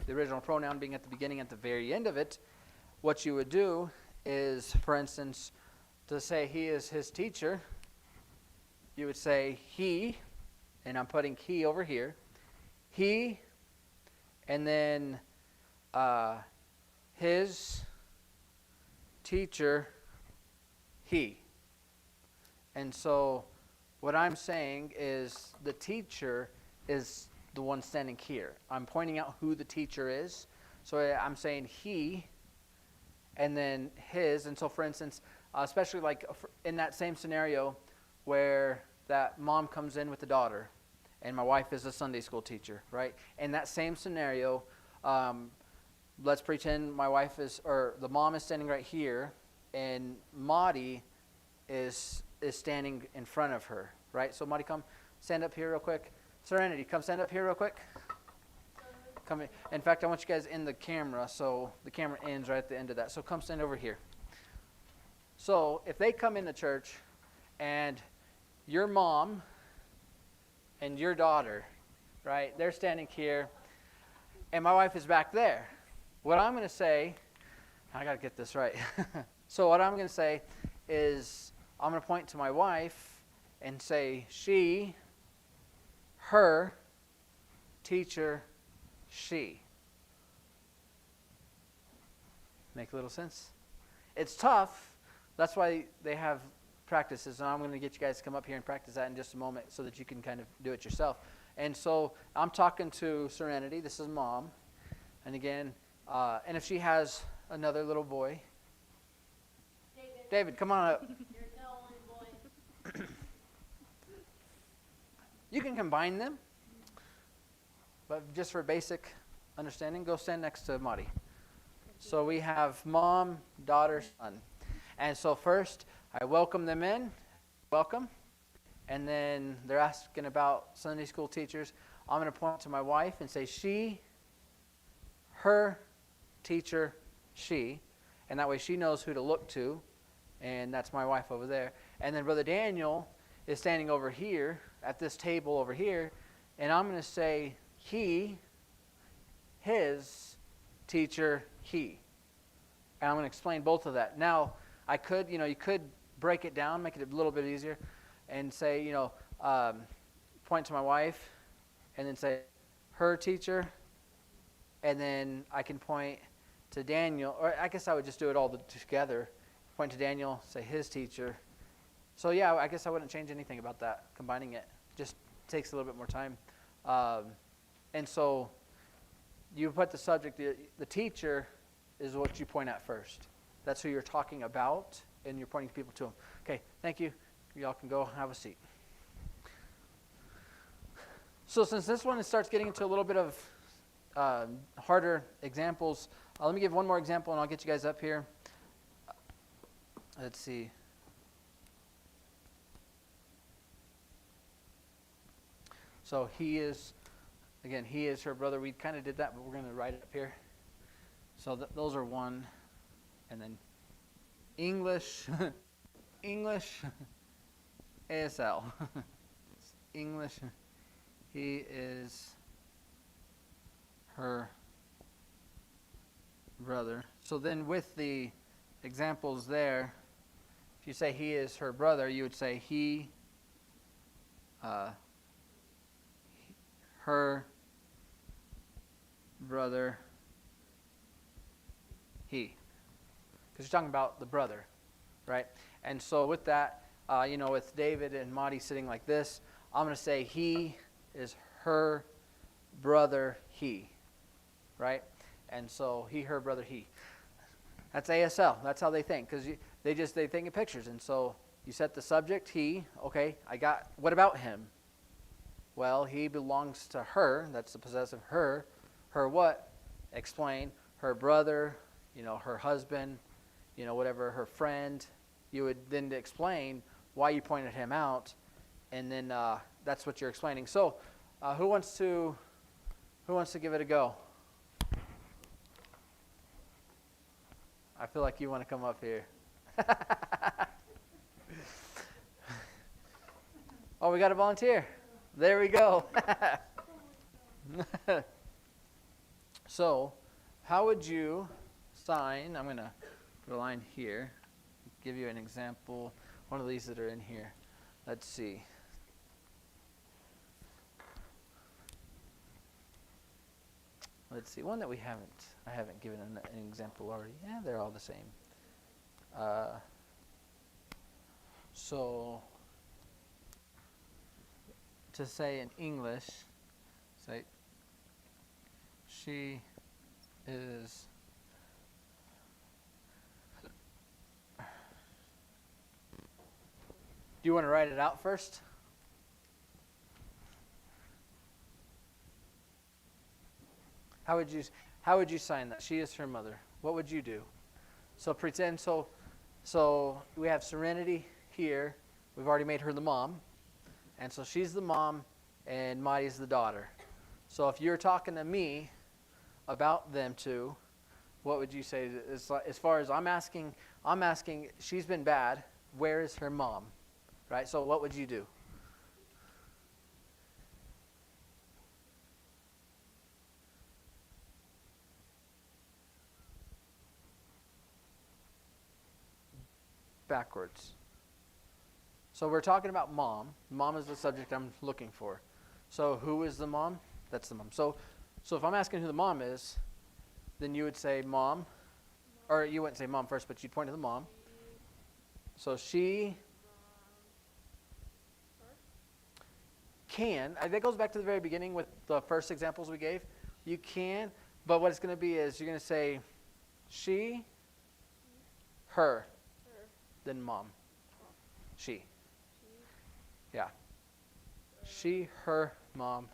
original pronoun being at the beginning, at the very end of it, what you would do is, for instance, to say he is his teacher, you would say he, and I'm putting he over here, he, and then his teacher, he. And so what I'm saying is the teacher is the one standing here. I'm pointing out who the teacher is. So I'm saying he, and then his. And so, for instance, especially like in that same scenario where that mom comes in with the daughter, and my wife is a Sunday school teacher, right? In that same scenario, let's pretend my wife is, or the mom is standing right here, and Maudie is standing in front of her, right? So Maudie, come stand up here real quick. Serenity, come stand up here real quick. Come in. In fact, I want you guys in the camera, so the camera ends right at the end of that. So come stand over here. So if they come into church and your mom and your daughter, right, they're standing here, and my wife is back there, what I'm going to say, I got to get this right. So what I'm going to say is I'm going to point to my wife and say she, her, teacher, she. Make a little sense? It's tough. That's why they have practices, and I'm going to get you guys to come up here and practice that in just a moment so that you can kind of do it yourself. And so I'm talking to Serenity. This is Mom. And again, and if she has another little boy. David, come on up. You're the only boy. You can combine them, but just for basic understanding, go stand next to Maudie. So we have mom, daughter, son. And so first, I welcome them in. Welcome. And then they're asking about Sunday school teachers. I'm going to point to my wife and say she, her, teacher, she. And that way she knows who to look to. And that's my wife over there. And then Brother Daniel is standing over here at this table over here. And I'm going to say he, his, teacher, he. And I'm going to explain both of that. Now, I could, you could break it down, make it a little bit easier, and say, point to my wife, and then say her teacher, and then I can point to Daniel, or I guess I would just do it all together. Point to Daniel, say his teacher. So yeah, I guess I wouldn't change anything about that. Combining it just takes a little bit more time. And so you put the subject, the teacher is what you point at first. That's who you're talking about, and you're pointing people to them. Okay, thank you. Y'all can go have a seat. So since this one starts getting into a little bit of harder examples, let me give one more example, and I'll get you guys up here. Let's see. So he is her brother. We kind of did that, but we're going to write it up here. So those are one. And then English, English, ASL. English, he is her brother. So then with the examples there, if you say he is her brother, you would say her brother, he. Because you're talking about the brother, right? And so with that, with David and Madi sitting like this, I'm going to say he is her brother, he, right? And so he, her brother, he. That's ASL. That's how they think, because they think in pictures. And so you set the subject, he. Okay, what about him? Well, he belongs to her. That's the possessive her. Her what? Explain. Her brother, her husband, whatever, her friend. You would then explain why you pointed him out, and then that's what you're explaining. So, who wants to give it a go? I feel like you want to come up here. Oh, we got a volunteer. There we go. So, how would you sign? I'm going to put a line here. Give you an example. One of these that are in here. Let's see. One that I haven't given an example already. Yeah, they're all the same. So, to say in English, say, she is Do you want to write it out first? How would you sign that? She is her mother. What would you do? So pretend so we have Serenity here. We've already made her the mom. And so she's the mom and Madi's the daughter. So if you're talking to me about them two, what would you say? As far as I'm asking, she's been bad. Where is her mom? Right? So what would you do? Backwards. So we're talking about mom. Mom is the subject I'm looking for. So who is the mom? That's the mom. So if I'm asking who the mom is, then you would say mom. Or you wouldn't say mom first, but you'd point to the mom. So she can. That goes back to the very beginning with the first examples we gave. You can, but what it's going to be is you're going to say she, her, then mom. She. Yeah. She, her, mom.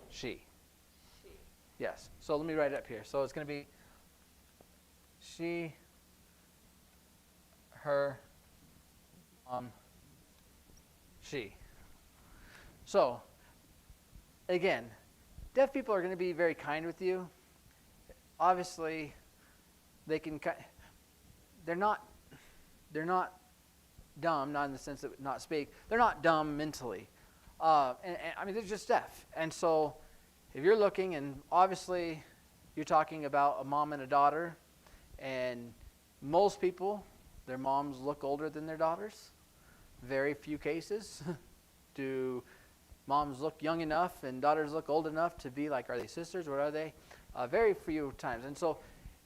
She. Yes. So let me write it up here. So it's going to be she, her, mom, she. So, again, deaf people are going to be very kind with you. Obviously, they're not dumb, not in the sense that not speak. They're not dumb mentally. And I mean, they're just deaf. And so if you're looking, and obviously you're talking about a mom and a daughter, and most people, their moms look older than their daughters. Very few cases do moms look young enough and daughters look old enough to be like, are they sisters? What are they? Very few times. And so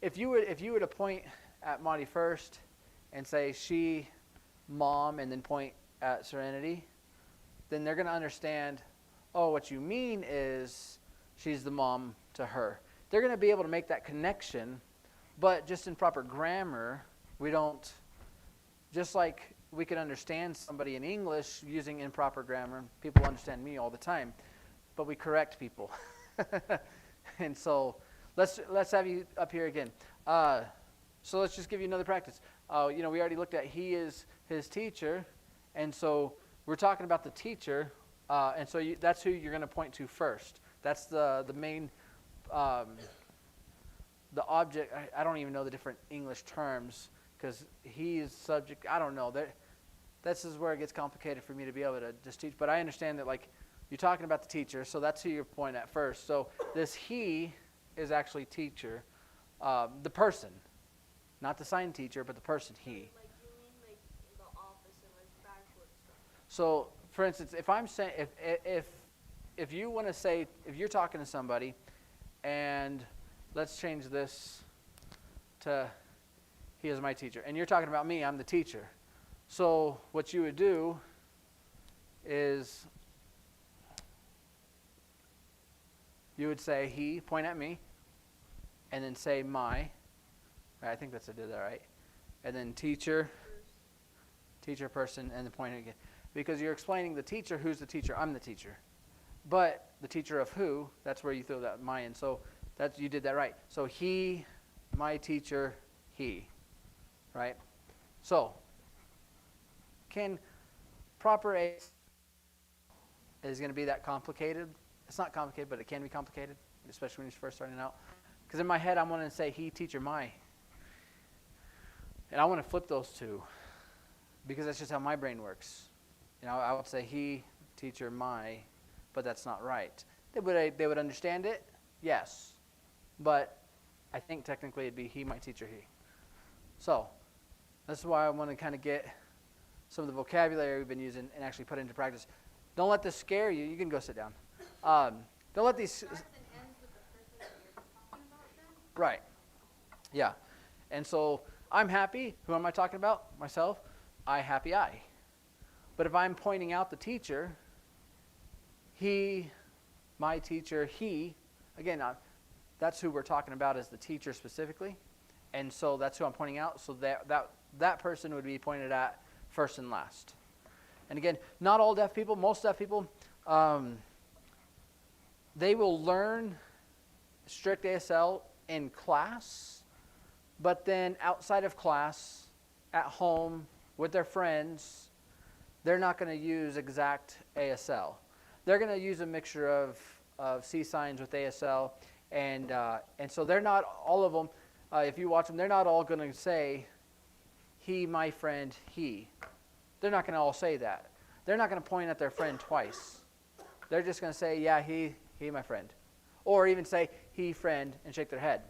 if you were to point at Monty first and say she, mom, and then point at Serenity, then they're going to understand, oh, what you mean is she's the mom to her. They're going to be able to make that connection, but just in proper grammar, we don't, just like we can understand somebody in English using improper grammar. People understand me all the time, but we correct people. And so let's have you up here again. So let's just give you another practice. We already looked at he is his teacher, and so we're talking about the teacher, and so that's who you're going to point to first. That's the main, the object. I don't even know the different English terms because he is subject. I don't know. This is where it gets complicated for me to be able to just teach. But I understand that, like, you're talking about the teacher, so that's who you point at first. So this he is actually teacher. The person, not the sign teacher, but the person, he. Like you mean like in the office and like backwards stuff. So, for instance, if I'm saying, if you want to say, if you're talking to somebody, and let's change this to, he is my teacher, and you're talking about me, I'm the teacher. So what you would do is you would say he, point at me, and then say my. Right, I think I did that right. And then teacher, person, and then point again. Because you're explaining the teacher, who's the teacher? I'm the teacher. But the teacher of who, that's where you throw that my in. So you did that right. So he, my teacher, he. Right? So, can proper A is going to be that complicated? It's not complicated, but it can be complicated, especially when you're first starting out. Because in my head, I'm going to say he, teacher, my. And I want to flip those two, because that's just how my brain works. I would say he, teacher, my, but that's not right. They would understand it, yes, but I think technically it'd be he, my teacher, he. So that's why I want to kind of get some of the vocabulary we've been using and actually put it into practice. Don't let this scare you. You can go sit down. Don't let these. Starts and ends with the person that you're talking about then? Right. Yeah. And so I'm happy. Who am I talking about? Myself. I, happy I. But if I'm pointing out the teacher, he, my teacher, he, again, that's who we're talking about as the teacher specifically. And so that's who I'm pointing out. So that person would be pointed at first and last. And again, not all deaf people, most deaf people, they will learn strict ASL in class, but then outside of class, at home, with their friends, they're not going to use exact ASL. They're going to use a mixture of C signs with ASL, and so they're not, all of them, if you watch them, they're not all going to say, he, my friend, he. They're not going to all say that. They're not going to point at their friend twice. They're just going to say, yeah, he, my friend. Or even say, he, friend, and shake their head.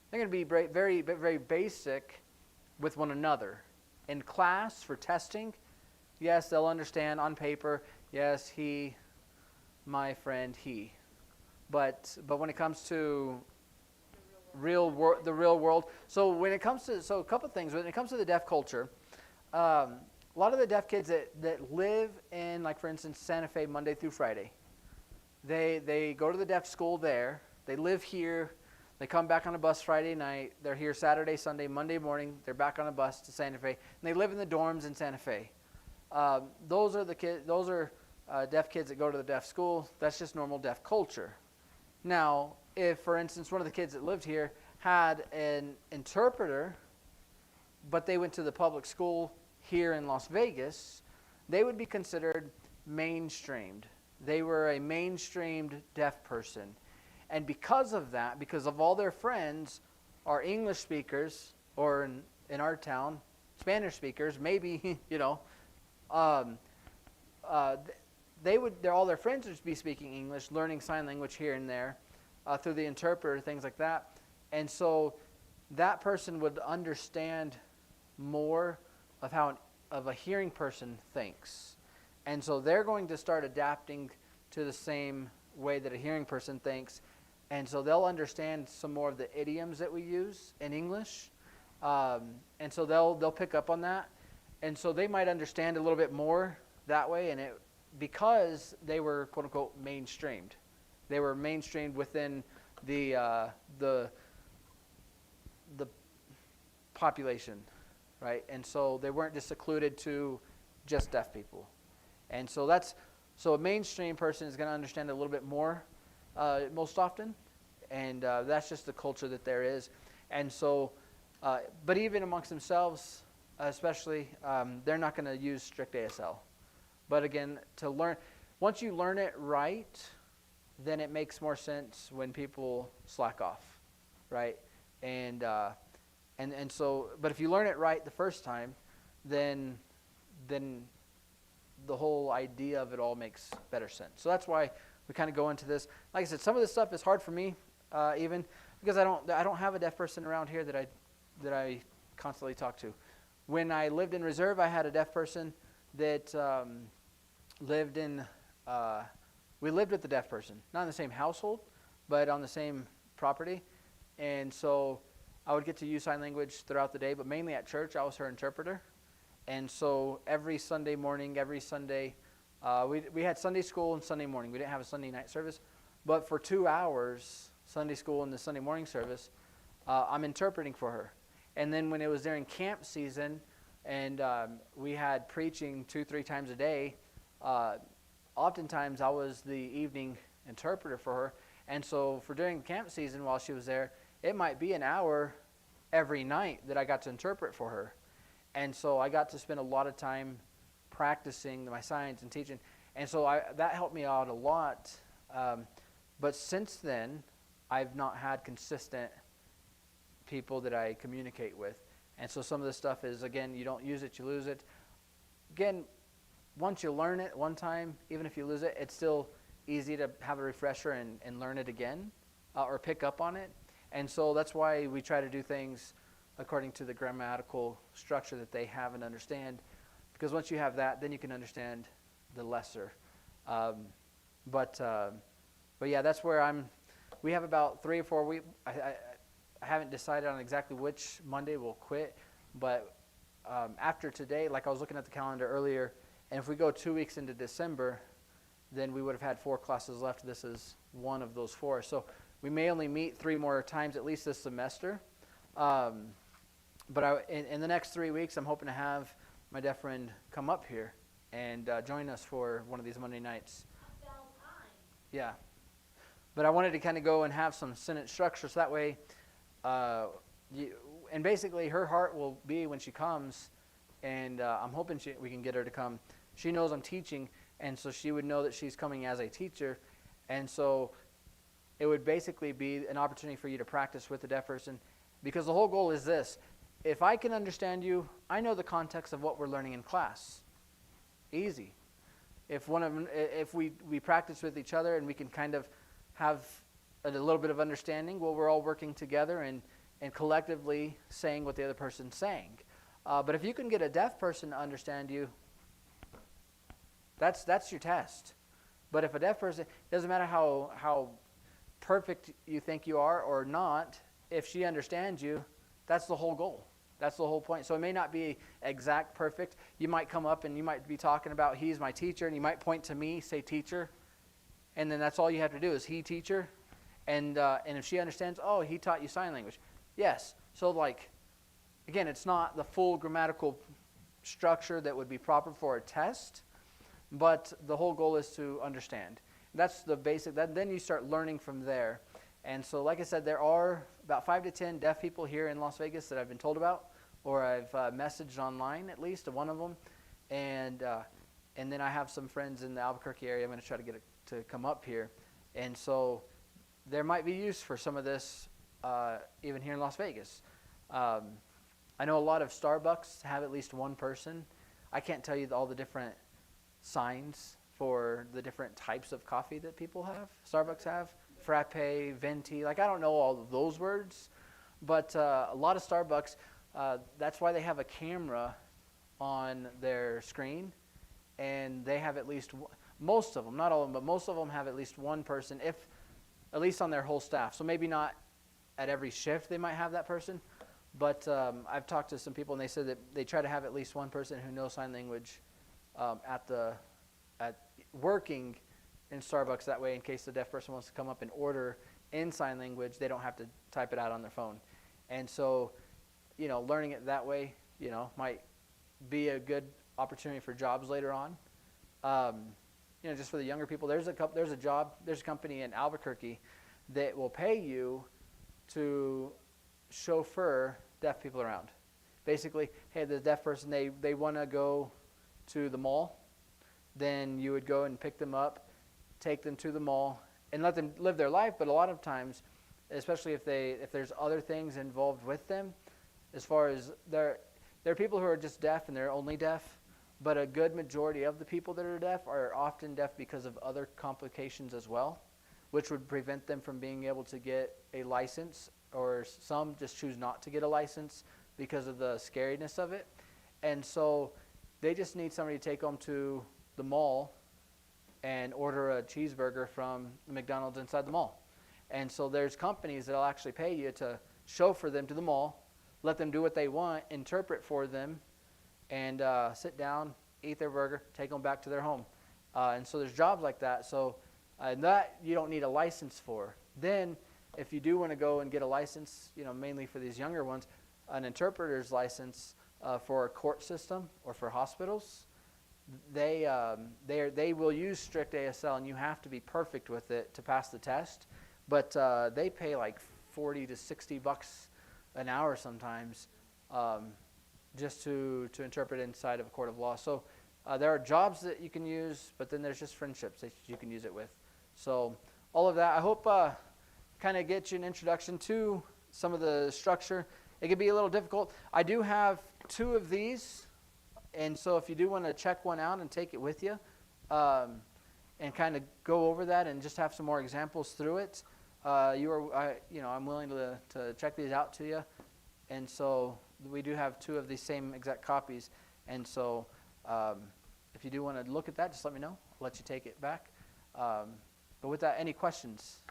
They're going to be very, very basic with one another. In class, for testing, yes, they'll understand on paper, yes, he, my friend, he. But when it comes to the real world, so when it comes to, a couple of things, when it comes to the deaf culture, a lot of the deaf kids that live in, like for instance, Santa Fe Monday through Friday, they go to the deaf school there, they live here, they come back on a bus Friday night, they're here Saturday, Sunday, Monday morning, they're back on a bus to Santa Fe, and they live in the dorms in Santa Fe. Those are deaf kids that go to the deaf school. That's just normal deaf culture. Now, if, for instance, one of the kids that lived here had an interpreter, but they went to the public school here in Las Vegas, they would be considered mainstreamed. They were a mainstreamed deaf person. And because of that, because of all their friends are English speakers, or in our town, Spanish speakers, maybe, all their friends would be speaking English, learning sign language here and there, through the interpreter, things like that. And so that person would understand more of how a hearing person thinks. And so they're going to start adapting to the same way that a hearing person thinks. And so they'll understand some more of the idioms that we use in English. And so they'll pick up on that. And so they might understand a little bit more that way, and because they were, quote unquote, mainstreamed. They were mainstreamed within the population, right? And so they weren't just secluded to just deaf people. And so a mainstream person is going to understand a little bit more most often, and that's just the culture that there is. And so, but even amongst themselves, especially, they're not going to use strict ASL. But again, once you learn it right, then it makes more sense when people slack off, right? And so, but if you learn it right the first time, then the whole idea of it all makes better sense. So that's why we kind of go into this. Like I said, some of this stuff is hard for me. even because I don't have a deaf person around here that I constantly talk to. When I lived in Reserve, I had a deaf person that lived in. We lived with the deaf person, not in the same household, but on the same property, and so I would get to use sign language throughout the day, but mainly at church, I was her interpreter. And so every Sunday morning, every Sunday, we had Sunday school and Sunday morning. We didn't have a Sunday night service, but for 2 hours, Sunday school and the Sunday morning service, I'm interpreting for her. And then when it was during camp season, and we had preaching 2-3 times a day, oftentimes I was the evening interpreter for her. And so for during camp season while she was there, it might be an hour every night that I got to interpret for her. And so I got to spend a lot of time practicing my signs and teaching. And so that helped me out a lot. But since then, I've not had consistent people that I communicate with. And so some of this stuff is, again, you don't use it, you lose it. Again, once you learn it one time, even if you lose it, it's still easy to have a refresher and learn it again or pick up on it. And so that's why we try to do things according to the grammatical structure that they have and understand. Because once you have that, then you can understand the lesser. But yeah, that's where we have about 3 or 4 weeks. I haven't decided on exactly which Monday we'll quit. But after today, like I was looking at the calendar earlier, and if we go 2 weeks into December, then we would have had 4 classes left. This is one of those 4. So we may only meet 3 more times at least this semester. But in the next 3 weeks, I'm hoping to have my deaf friend come up here and join us for one of these Monday nights. About time. Yeah. But I wanted to kind of go and have some sentence structure so that way, and basically her heart will be when she comes, and I'm hoping we can get her to come. She knows I'm teaching, and so she would know that she's coming as a teacher, and so it would basically be an opportunity for you to practice with the deaf person, because the whole goal is this. If I can understand you, I know the context of what we're learning in class. Easy. If we practice with each other and we can kind of have a little bit of understanding, well, we're all working together and collectively saying what the other person's saying. But if you can get a deaf person to understand you, that's your test. But if a deaf person, it doesn't matter how perfect you think you are or not, if she understands you, that's the whole goal. That's the whole point. So it may not be exact perfect. You might come up and you might be talking about he's my teacher, and you might point to me, say teacher, and then that's all you have to do is he teacher. And if she understands, oh, he taught you sign language. Yes. So like, again, it's not the full grammatical structure that would be proper for a test, but the whole goal is to understand. That's the basic. Then you start learning from there. And so, like I said, there are about 5 to 10 deaf people here in Las Vegas that I've been told about, or I've messaged online at least to one of them. And then I have some friends in the Albuquerque area. I'm going to try to get to come up here. And so there might be use for some of this even here in Las Vegas. I know a lot of Starbucks have at least one person. I can't tell you all the different signs for the different types of coffee that people have. Starbucks have. Frappe, venti, like I don't know all of those words, but a lot of Starbucks, that's why they have a camera on their screen, and they have at least, most of them, not all of them, but most of them have at least one person, at least on their whole staff. So maybe not at every shift they might have that person, but I've talked to some people and they said that they try to have at least one person who knows sign language at working in Starbucks, that way in case the deaf person wants to come up and order in sign language, they don't have to type it out on their phone. And so, learning it that way, might be a good opportunity for jobs later on. Just for the younger people, there's a company in Albuquerque that will pay you to chauffeur deaf people around. Basically, hey, the deaf person, they want to go to the mall, then you would go and pick them up, take them to the mall, and let them live their life. But a lot of times, especially if there's other things involved with them, as far as there are people who are just deaf and they're only deaf, but a good majority of the people that are deaf are often deaf because of other complications as well. which would prevent them from being able to get a license, or some just choose not to get a license because of the scariness of it. And so they just need somebody to take them to the mall and order a cheeseburger from the McDonald's inside the mall. And so there's companies that'll actually pay you to chauffeur them to the mall, let them do what they want, interpret for them, and sit down, eat their burger, take them back to their home. And so there's jobs like that. So that you don't need a license for. Then if you do want to go and get a license, mainly for these younger ones, an interpreter's license for a court system or for hospitals, they will use strict ASL, and you have to be perfect with it to pass the test. But they pay like $40 to $60 an hour sometimes, just to interpret inside of a court of law. So there are jobs that you can use, but then there's just friendships that you can use it with. So all of that, I hope kind of get you an introduction to some of the structure. It can be a little difficult. I do have 2 of these, and so if you do want to check one out and take it with you, and kind of go over that and just have some more examples through it, I'm willing to check these out to you. And so we do have 2 of these same exact copies. And so if you do want to look at that, just let me know. I'll let you take it back. But with that, any questions?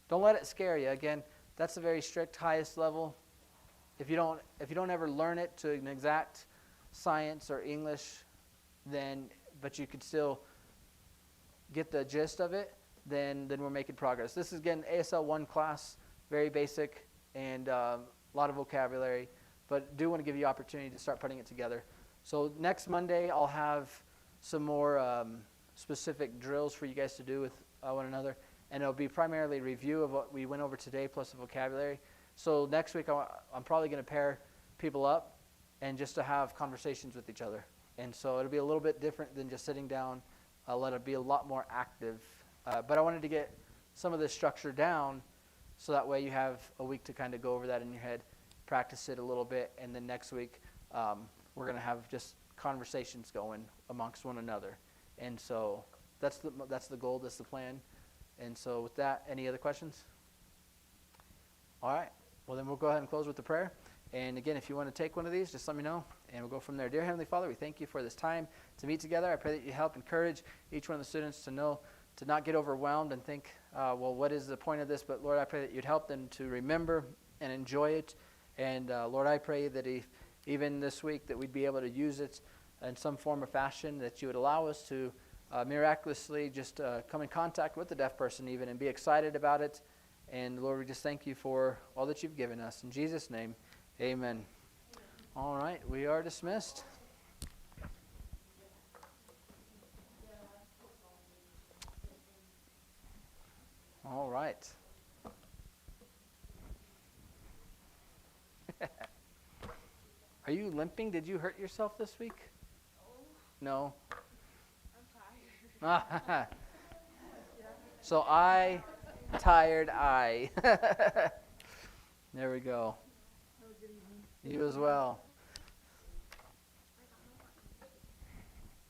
Don't let it scare you. Again, that's a very strict, highest level. If you don't ever learn it to an exact science or English, but you could still get the gist of it, then we're making progress. This is, again, ASL 1 class, very basic, and a lot of vocabulary, but do want to give you opportunity to start putting it together. So next Monday, I'll have some more specific drills for you guys to do with one another, and it'll be primarily a review of what we went over today plus the vocabulary. So next week, I'm probably going to pair people up and just to have conversations with each other. And so it'll be a little bit different than just sitting down. I'll let it be a lot more active. But I wanted to get some of this structure down so that way you have a week to kind of go over that in your head, practice it a little bit, and then next week we're going to have just conversations going amongst one another. And so that's the goal, that's the plan. And so with that, any other questions? All right. Well, then we'll go ahead and close with the prayer. And again, if you want to take one of these, just let me know, and we'll go from there. Dear Heavenly Father, we thank you for this time to meet together. I pray that you help encourage each one of the students to know, to not get overwhelmed and think, well, what is the point of this? But Lord, I pray that you'd help them to remember and enjoy it. And Lord, I pray that even this week that we'd be able to use it in some form or fashion, that you would allow us to miraculously just come in contact with the deaf person even and be excited about it. And Lord, we just thank you for all that you've given us. In Jesus' name, amen. All right, we are dismissed. All right. Are you limping? Did you hurt yourself this week? No. I'm tired. So tired eye. There we go. You as well.